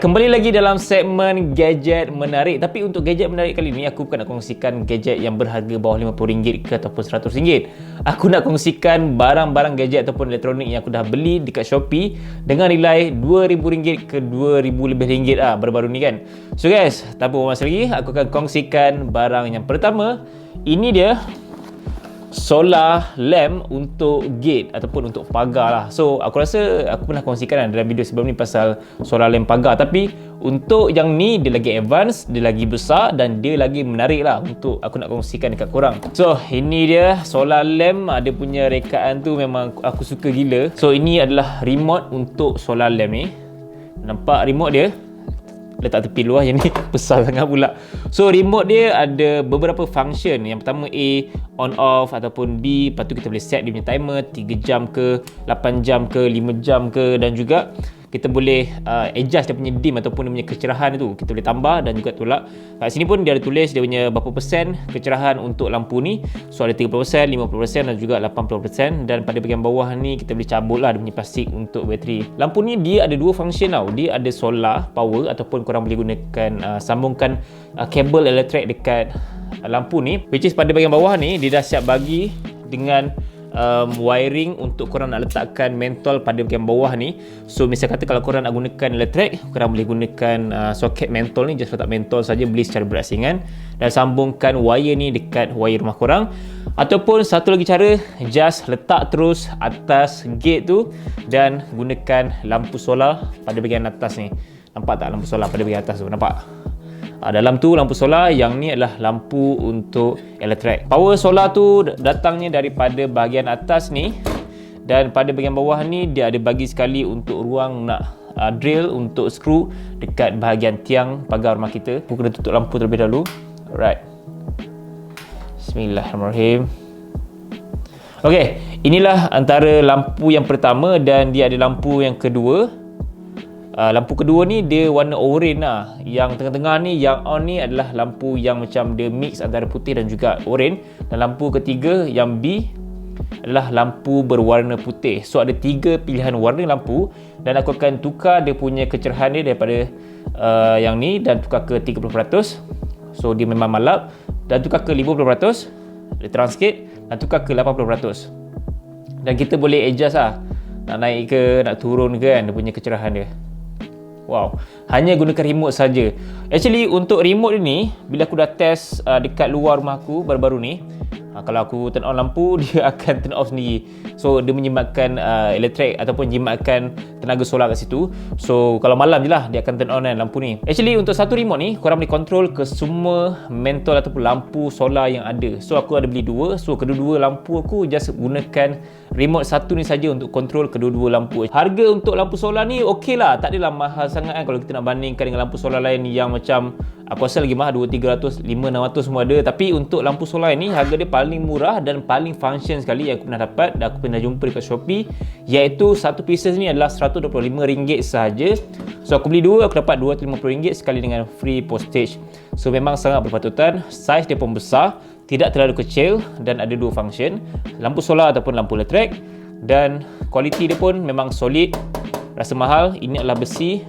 Kembali lagi dalam segmen gadget menarik. Tapi untuk gadget menarik kali ni, aku bukan nak kongsikan gadget yang berharga bawah RM50 ke ataupun RM100. Aku nak kongsikan barang-barang gadget ataupun elektronik yang aku dah beli dekat Shopee dengan nilai RM2,000 ke RM2,000 lebih ringgit baru-baru ni kan. So guys, tanpa buang masa lagi, aku akan kongsikan barang yang pertama. Ini dia solar lamp untuk gate ataupun untuk pagar lah. So aku rasa aku pernah kongsikan dalam video sebelum ni pasal solar lamp pagar, tapi untuk yang ni dia lagi advance, dia lagi besar dan dia lagi menarik lah untuk aku nak kongsikan dekat korang. So ini dia solar lamp, dia punya rekaan tu memang aku suka gila. So ini adalah remote untuk solar lamp ni. Nampak remote dia? Letak tepi luar, yang ni besar sangat pula. So remote dia ada beberapa function. Yang pertama A, on off, ataupun B, lepas tu kita boleh set dia punya timer 3 jam ke, 8 jam ke, 5 jam ke, dan juga kita boleh adjust dia punya dim ataupun dia punya kecerahan tu. Kita boleh tambah dan juga tolak. Kat sini pun dia ada tulis dia punya berapa persen kecerahan untuk lampu ni. So ada 30%, 50% dan juga 80%. Dan pada bahagian bawah ni kita boleh cabut lah dia punya plastik untuk bateri. Lampu ni dia ada dua function tau. Dia ada solar power ataupun korang boleh gunakan sambungkan kabel elektrik dekat lampu ni, which is pada bahagian bawah ni dia dah siap bagi dengan wiring untuk korang nak letakkan mentol pada bahagian bawah ni. So misal kata kalau korang nak gunakan elektrik, korang boleh gunakan soket mentol ni, just letak mentol saja, beli secara berasingan dan sambungkan wire ni dekat wire rumah korang. Ataupun satu lagi cara, just letak terus atas gate tu dan gunakan lampu solar pada bahagian atas ni. Nampak tak lampu solar pada bahagian atas tu? Nampak? Dalam tu lampu solar, yang ni adalah lampu untuk elektrik. Power solar tu datangnya daripada bahagian atas ni, dan pada bahagian bawah ni dia ada bagi sekali untuk ruang nak drill untuk skru dekat bahagian tiang pagar rumah kita. Aku kena tutup lampu terlebih dahulu. Alright, Bismillahirrahmanirrahim. Okey, inilah antara lampu yang pertama dan dia ada lampu yang kedua. Lampu kedua ni dia warna orange lah. Yang tengah-tengah ni, yang on ni adalah lampu yang macam dia mix antara putih dan juga orange. Dan lampu ketiga yang B adalah lampu berwarna putih. So ada 3 pilihan warna lampu dan aku akan tukar dia punya kecerahan dia daripada yang ni dan tukar ke 30%. So dia memang malap. Dan tukar ke 50%, dia terang sikit, dan tukar ke 80%. Dan kita boleh adjust lah, nak naik ke, nak turun ke kan, dia punya kecerahan dia. Wow, hanya gunakan remote saja. Actually untuk remote ni, bila aku dah test dekat luar rumah aku baru-baru ni, kalau aku turn on lampu, dia akan turn off sendiri. So dia menjimatkan elektrik ataupun jimatkan tenaga solar kat situ. So kalau malam je lah dia akan turn on kan lampu ni. Actually untuk satu remote ni, korang boleh control ke semua mentol ataupun lampu solar yang ada. So aku ada beli 2. So kedua-dua lampu aku just gunakan remote satu ni saja untuk control kedua-dua lampu. Harga untuk lampu solar ni okey lah, tak adalah mahal sangat kan kalau kita nak bandingkan dengan lampu solar lain yang macam aku rasa lagi mahal, 200, 300, 500, 600 semua ada. Tapi untuk lampu solar ni harga dia paling murah dan paling function sekali yang aku pernah dapat dan aku pernah jumpa dekat Shopee, iaitu satu pieces ni adalah RM125 sahaja. So aku beli 2, aku dapat RM250 sekali dengan free postage. So memang sangat berpatutan. Saiz dia pun besar, tidak terlalu kecil dan ada 2 function, lampu solar ataupun lampu elektrik. Dan kualiti dia pun memang solid. Rasa mahal, ini adalah besi.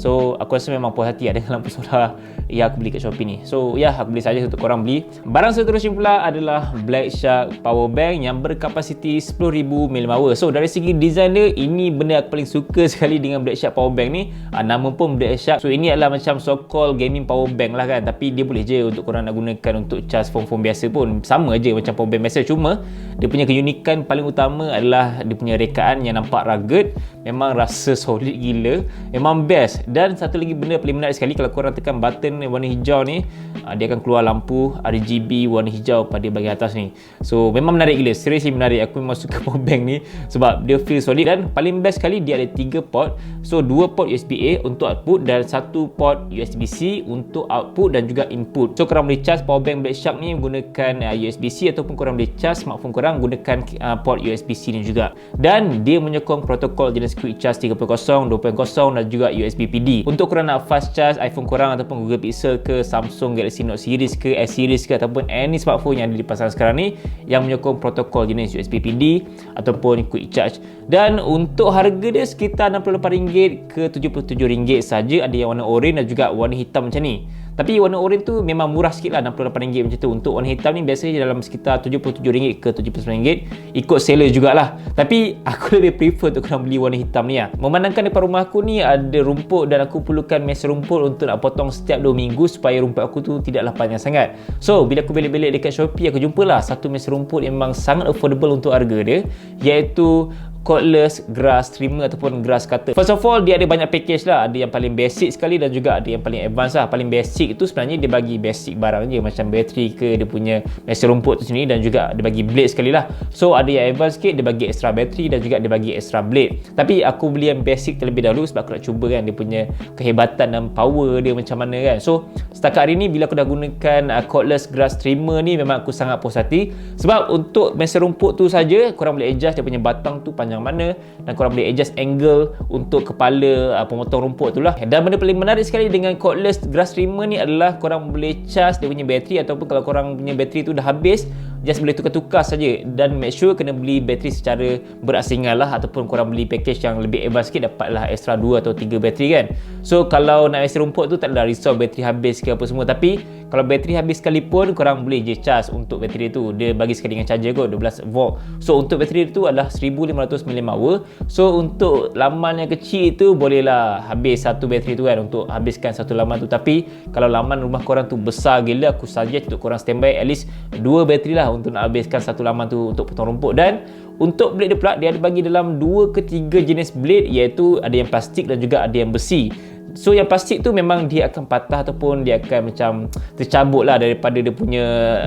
So aku rasa memang puas hati dengan lampu solar yang aku beli kat Shopee ni. So aku beli saja untuk korang beli. Barang seterusnya pula adalah Black Shark Power Bank yang berkapasiti 10,000 mAh. So dari segi design dia, ini benda aku paling suka sekali dengan Black Shark Power Bank ni. Nama pun Black Shark. So ini adalah macam so called gaming power bank lah kan. Tapi dia boleh je untuk korang nak gunakan untuk charge phone-phone biasa pun. Sama je macam power bank biasa. Cuma dia punya keunikan paling utama adalah dia punya rekaan yang nampak rugged. Memang rasa solid gila. Memang best. Dan satu lagi benda paling menarik sekali, kalau korang tekan button warna hijau ni, dia akan keluar lampu RGB warna hijau pada bahagian atas ni. So memang menarik gila, seriously menarik. Aku memang suka power bank ni sebab dia feel solid. Dan paling best sekali dia ada 3 port. So 2 port USB-A untuk output dan 1 port USB-C untuk output dan juga input. So korang boleh charge power bank Black Shark ni menggunakan USB-C ataupun korang boleh charge smartphone korang gunakan port USB-C ni juga. Dan dia menyokong protokol jenis Quick Charge 3.0, 2.0 dan juga USB PD. D. Untuk korang nak fast charge iPhone korang ataupun Google Pixel ke, Samsung Galaxy Note series ke, S series ke, ataupun any smartphone yang ada di pasaran sekarang ni yang menyokong protokol jenis USB PD ataupun quick charge. Dan untuk harga dia sekitar RM68 ke RM77 saja. Ada yang warna orange dan juga warna hitam macam ni. Tapi warna orange tu memang murah sikit lah, RM68 macam tu. Untuk warna hitam ni biasanya dalam sekitar RM77 ke RM79, ikut seller jugalah. Tapi aku lebih prefer untuk korang beli warna hitam ni lah. Memandangkan depan rumah aku ni ada rumput dan aku perlukan mesh rumput untuk nak potong setiap 2 minggu supaya rumput aku tu tidaklah panjang sangat. So bila aku belik-belik dekat Shopee, aku jumpalah satu mesh rumput yang memang sangat affordable untuk harga dia, iaitu cordless grass trimmer ataupun grass cutter. First of all, dia ada banyak package lah. Ada yang paling basic sekali dan juga ada yang paling advance lah. Paling basic itu sebenarnya dia bagi basic barang je, macam bateri ke, dia punya mesin rumput tu sendiri, dan juga dia bagi blade sekali lah. So ada yang advance sikit, dia bagi extra bateri dan juga dia bagi extra blade. Tapi aku beli yang basic terlebih dahulu sebab aku nak cuba kan dia punya kehebatan dan power dia macam mana kan. So setakat hari ni bila aku dah gunakan cordless grass trimmer ni, memang aku sangat puas hati. Sebab untuk mesin rumput tu saja korang boleh adjust dia punya batang tu panjang mana, dan korang boleh adjust angle untuk kepala pemotong rumput tu lah. Dan benda paling menarik sekali dengan cordless grass trimmer ni adalah korang boleh charge dia punya bateri, ataupun kalau korang punya bateri tu dah habis, just boleh tukar-tukar saja. Dan make sure kena beli bateri secara berasingan lah, ataupun korang beli package yang lebih advance sikit, dapatlah extra 2 atau 3 bateri kan. So kalau nak mesin rumput tu tak adalah risau bateri habis ke apa semua. Tapi kalau bateri habis sekalipun, korang boleh je charge untuk bateri tu. Dia bagi sekali dengan charger kot, 12 volt. So untuk bateri tu adalah 1500 mAh. So untuk laman yang kecil tu bolehlah habis satu bateri tu kan, untuk habiskan satu laman tu. Tapi kalau laman rumah korang tu besar gila, aku suggest untuk korang standby at least 2 bateri lah untuk nak habiskan satu laman tu untuk potong rumput. Dan untuk blade dia pula, dia ada bagi dalam 2 ke 3 jenis blade, iaitu ada yang plastik dan juga ada yang besi. So yang plastik tu memang dia akan patah ataupun dia akan macam tercabut lah daripada dia punya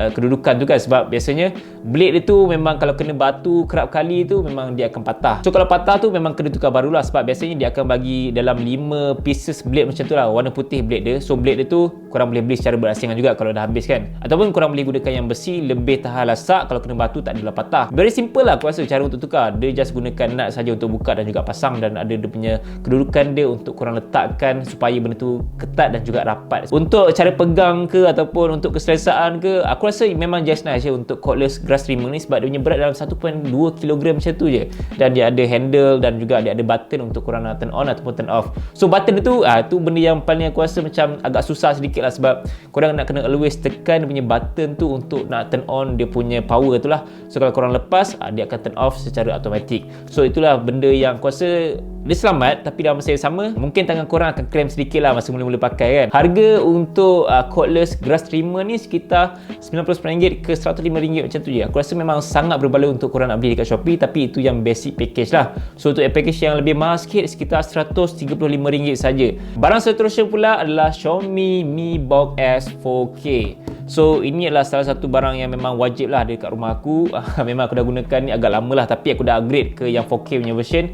kedudukan tu kan. Sebab biasanya blade dia tu memang kalau kena batu kerap kali tu memang dia akan patah. So kalau patah tu memang kena tukar baru lah. Sebab biasanya dia akan bagi dalam 5 pieces blade macam tu lah, warna putih blade dia. So blade dia tu korang boleh beli secara berasingan juga kalau dah habis kan. Ataupun korang boleh gunakan yang besi, lebih tahan lasak, kalau kena batu tak adalah patah. Very simple lah aku rasa cara untuk tukar. Dia just gunakan nut saja untuk buka dan juga pasang, dan ada dia punya kedudukan dia untuk korang letakkan supaya benda tu ketat dan juga rapat. Untuk cara pegang ke ataupun untuk keselesaan ke, aku rasa memang just nice je untuk cordless grass trimmer ni, sebab dia punya berat dalam 1.2 kg macam tu je, dan dia ada handle dan juga dia ada button untuk korang nak turn on ataupun turn off. So button tu tu benda yang paling aku rasa macam agak susah sedikit lah, sebab korang nak kena always tekan dia punya button tu untuk nak turn on dia punya power tu lah. So kalau korang lepas, dia akan turn off secara automatik. So itulah benda yang aku rasa dia selamat, tapi dalam masa yang sama mungkin tangan korang akan cramp sedikit lah masa mula-mula pakai kan. Harga untuk cordless grass trimmer ni sekitar RM99 ke RM105 macam tu je. Aku rasa memang sangat berbaloi untuk korang nak beli dekat Shopee, tapi itu yang basic package lah. So untuk package yang lebih mahal sikit sekitar RM135 saja. Barang seterusnya pula adalah Xiaomi Mi Box S 4K. So ini adalah salah satu barang yang memang wajib lah ada dekat rumah aku. Memang aku dah gunakan ni agak lama lah, tapi aku dah upgrade ke yang 4K punya version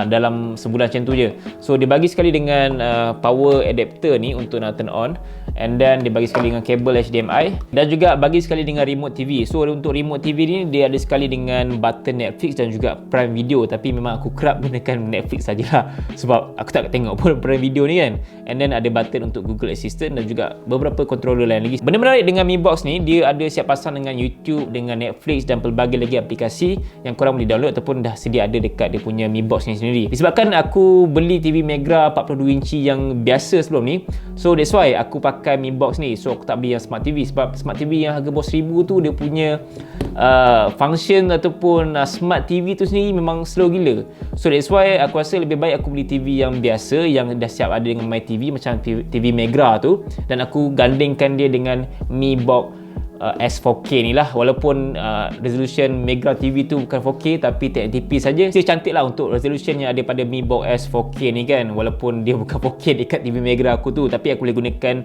dalam sebulan macam tu je. So dia bagi sekali dengan power adapter ni untuk nak turn on, and then dia bagi sekali dengan kabel HDMI, dan juga bagi sekali dengan remote TV. So untuk remote TV ni dia ada sekali dengan button Netflix dan juga Prime Video, tapi memang aku kerap gunakan Netflix sajalah sebab aku tak tengok pun Prime Video ni kan. And then ada button untuk Google Assistant dan juga beberapa controller lain lagi. Benda menarik dengan Mi Box ni, dia ada siap pasang dengan YouTube, dengan Netflix dan pelbagai lagi aplikasi yang korang boleh download ataupun dah sedia ada dekat dia punya Mi Box ni sendiri. Disebabkan aku beli TV Megra 42 inci yang biasa sebelum ni, so that's why aku pakai Mi Box ni. So aku tak beli yang Smart TV, sebab Smart TV yang harga bawah RM1,000 tu dia punya function ataupun Smart TV tu sendiri memang slow gila. So that's why aku rasa lebih baik aku beli TV yang biasa yang dah siap ada dengan My TV macam TV Megra tu, dan aku gandingkan dia dengan Mi Box S4K ni lah. Walaupun resolution Megra TV tu bukan 4K tapi 1080p saja, dia cantik lah untuk resolution yang ada pada Mi Box S4K ni kan. Walaupun dia bukan 4K dekat TV Megra aku tu, tapi aku boleh gunakan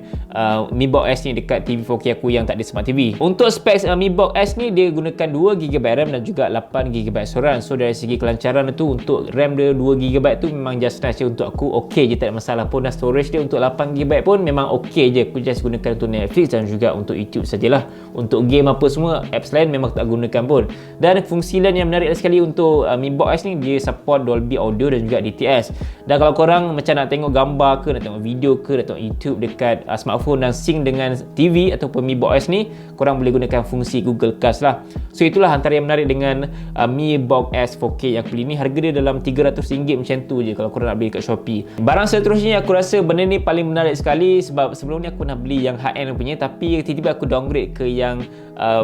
Mi Box S ni dekat TV 4K aku yang tak ada Smart TV. Untuk specs Mi Box S ni, dia gunakan 2GB RAM dan juga 8GB SORAN. So dari segi kelancaran tu, untuk RAM dia 2GB tu memang just nice je untuk aku, ok je, tak ada masalah pun. Dan storage dia untuk 8GB pun memang ok je, aku just gunakan untuk Netflix dan juga untuk YouTube sajalah. Untuk game apa semua, apps lain memang tak gunakan pun. Dan fungsi lain yang menarik sekali untuk Mi Box S ni, dia support Dolby Audio dan juga DTS. Dan kalau korang macam nak tengok gambar ke, nak tengok video ke, nak tengok YouTube dekat smartphone dan sync dengan TV ataupun Mi Box S ni, korang boleh gunakan fungsi Google Cast lah. So itulah antara yang menarik dengan Mi Box S 4K yang aku beli ni. Harga dia dalam RM300 macam tu je kalau korang nak beli kat Shopee. Barang seterusnya aku rasa benda ni paling menarik sekali, sebab sebelum ni aku nak beli yang high end punya, tapi tiba-tiba aku downgrade ke yang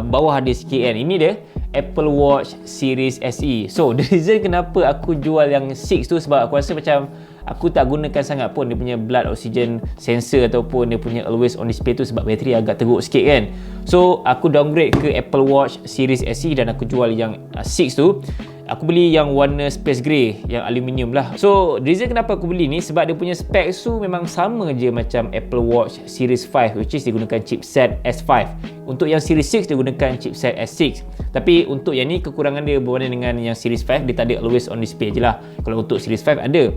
bawah dia sikit kan. Ini dia Apple Watch Series SE. So the reason kenapa aku jual yang 6 tu, sebab aku rasa macam aku tak gunakan sangat pun dia punya blood oxygen sensor ataupun dia punya always on display tu, sebab bateri agak teruk sikit kan. So aku downgrade ke Apple Watch Series SE dan aku jual yang 6 tu. Aku beli yang warna space grey, yang aluminium lah. So reason kenapa aku beli ni, sebab dia punya specs tu memang sama je macam Apple Watch Series 5, which is dia gunakan chipset S5. Untuk yang Series 6 dia gunakan chipset S6. Tapi untuk yang ni kekurangan dia berbanding dengan yang Series 5, dia tak ada always on display je lah. Kalau untuk Series 5 ada.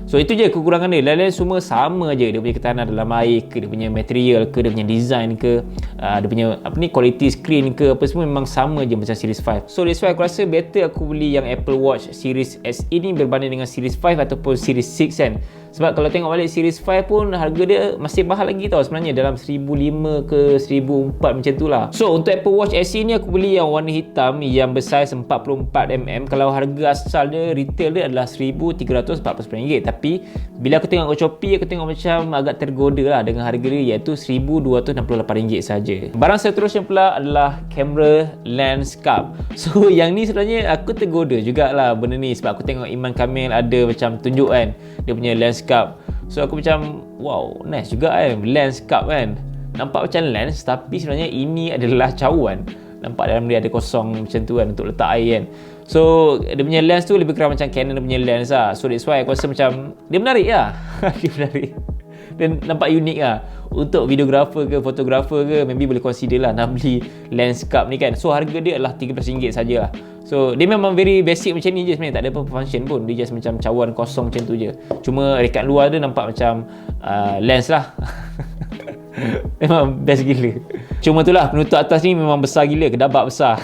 So itu je kekurangan dia. Lain-lain semua sama je. Dia punya ketahanan dalam air ke, dia punya material ke, dia punya design ke, dia punya quality screen ke, apa semua memang sama je macam Series 5. So that's why aku rasa better aku beli yang Apple Watch Series SE ni berbanding dengan Series 5 ataupun Series 6 kan. Sebab kalau tengok balik Series 5 pun harga dia masih mahal lagi tau sebenarnya, dalam 1,500 ke 1,400 macam tu lah. So untuk Apple Watch SE ni aku beli yang warna hitam yang bersaiz 44mm. Kalau harga asal dia retail dia adalah RM1,349. Tapi bila aku tengok kat Shopee, aku tengok macam agak tergoda lah dengan harga dia, iaitu RM1,268 saja. Barang seterusnya pula adalah kamera lens cup. So yang ni sebenarnya aku tergoda jugalah benda ni, sebab aku tengok Iman Kamil ada macam tunjuk kan dia punya lens cup. So aku macam wow, nice juga kan lens cup kan. Nampak macam lens tapi sebenarnya ini adalah cawan. Nampak dalam dia ada kosong macam tu kan untuk letak air kan. So dia punya lens tu lebih kurang macam Canon punya lens lah. So that's why aku rasa macam dia menarik lah. Dia menarik dan nampak unik lah. Untuk videographer ke fotografer ke, maybe boleh consider lah nak beli lens cup ni kan. So harga dia adalah RM13 saja lah. So dia memang very basic macam ni je sebenarnya, tak ada apa function pun. Dia just macam cawan kosong macam tu je. Cuma dekat luar dia nampak macam lens lah. Memang best gila. Cuma tu lah, penutup atas ni memang besar gila, kedabak besar.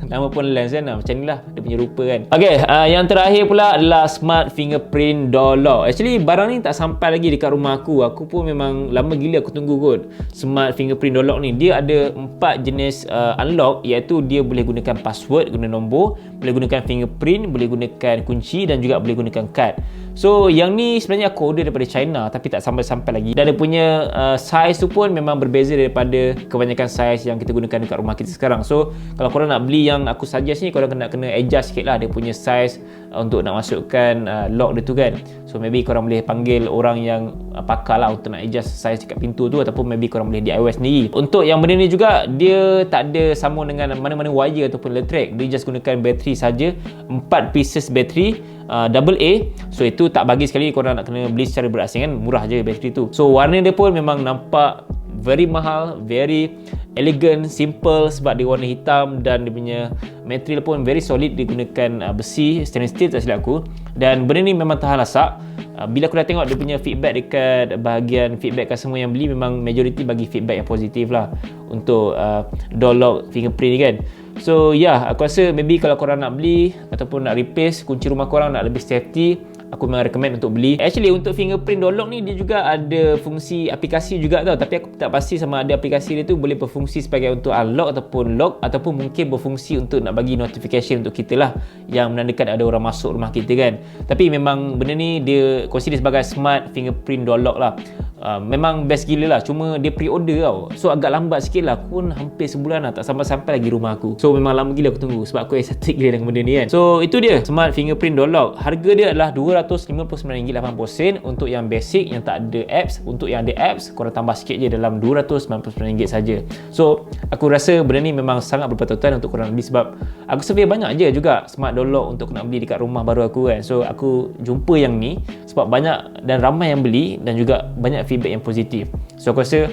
Nama pun lens kan, macam ni lah dia punya rupa kan. Okay, yang terakhir pula adalah Smart Fingerprint Door Lock. Actually barang ni tak sampai lagi dekat rumah aku. Aku pun memang lama gila aku tunggu kot. Smart Fingerprint Door Lock ni, dia ada 4 jenis unlock, iaitu dia boleh gunakan password, guna nombor, boleh gunakan fingerprint, boleh gunakan kunci dan juga boleh gunakan kad. So yang ni sebenarnya aku order daripada China tapi tak sampai-sampai lagi. Dan dia punya size tu pun memang berbeza daripada kebanyakan size yang kita gunakan dekat rumah kita sekarang. So kalau korang nak beli yang aku suggest ni, korang kena adjust sikit lah dia punya size untuk nak masukkan lock dia tu kan. So maybe korang boleh panggil orang yang pakar lah untuk nak adjust size dekat pintu tu, ataupun maybe korang boleh DIY sendiri. Untuk yang benda ni juga, dia tak ada sambung dengan mana-mana wire ataupun elektrik. Dia just gunakan bateri saja, 4 pieces bateri AA. So itu tak bagi sekali korang nak kena beli secara berasing kan, murah je bateri tu. So warna dia pun memang nampak very mahal, very elegant, simple sebab dia warna hitam, dan dia punya material pun very solid. Dia gunakan besi, stainless steel tak silap aku, dan benda ni memang tahan lasak. Bila aku dah tengok dia punya feedback dekat bahagian feedback customer yang beli, memang majority bagi feedback yang positif lah untuk door lock fingerprint ni kan. So aku rasa maybe kalau korang nak beli ataupun nak replace kunci rumah korang, nak lebih safety, aku memang recommend untuk beli. Actually untuk fingerprint door lock ni dia juga ada fungsi aplikasi juga tau, tapi aku tak pasti sama ada aplikasi dia tu boleh berfungsi sebagai untuk unlock ataupun lock, ataupun mungkin berfungsi untuk nak bagi notification untuk kita lah, yang menandakan ada orang masuk rumah kita kan. Tapi memang benda ni dia consider sebagai smart fingerprint door lock lah. Memang best gila lah. Cuma dia pre-order tau, so agak lambat sikit lah. Aku pun hampir sebulan lah tak sampai-sampai lagi rumah aku. So memang lama gila aku tunggu, sebab aku excited gila dengan benda ni kan. So itu dia Smart Fingerprint Door Lock. Harga dia adalah RM259.80 untuk yang basic, yang tak ada apps. Untuk yang ada apps, korang tambah sikit je dalam RM299 saja. So aku rasa benda ni memang sangat berpatutkan untuk korang beli, sebab aku survey banyak je juga Smart Door Lock untuk nak beli dekat rumah baru aku kan. So aku jumpa yang ni sebab banyak dan ramai yang beli, dan juga banyak feedback yang positif. So aku rasa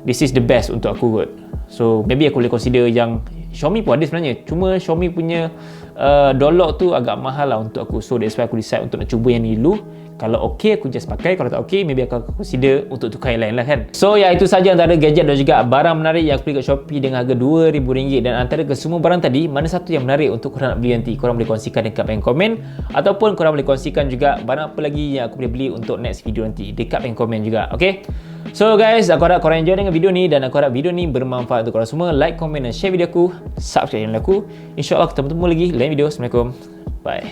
this is the best untuk aku kot. So maybe aku boleh consider yang Xiaomi pun ada sebenarnya, cuma Xiaomi punya door lock tu agak mahal lah untuk aku. So that's why aku decide untuk nak cuba yang ni dulu. Kalau okey aku just pakai, kalau tak okey maybe aku consider untuk tukar yang lain lah kan. So ya, itu saja antara gadget dan juga barang menarik yang aku beli kat Shopee dengan harga RM2,000. Dan antara kesemua barang tadi, mana satu yang menarik untuk korang nak beli nanti? Korang boleh kongsikan dekat bawah komen, ataupun korang boleh kongsikan juga barang apa lagi yang aku boleh beli untuk next video nanti dekat bawah komen juga. Okay, so guys, aku harap korang enjoy dengan video ni, dan aku harap video ni bermanfaat untuk korang semua. Like, komen dan share video aku, subscribe channel aku. InsyaAllah kita bertemu lagi lain video. Assalamualaikum, bye.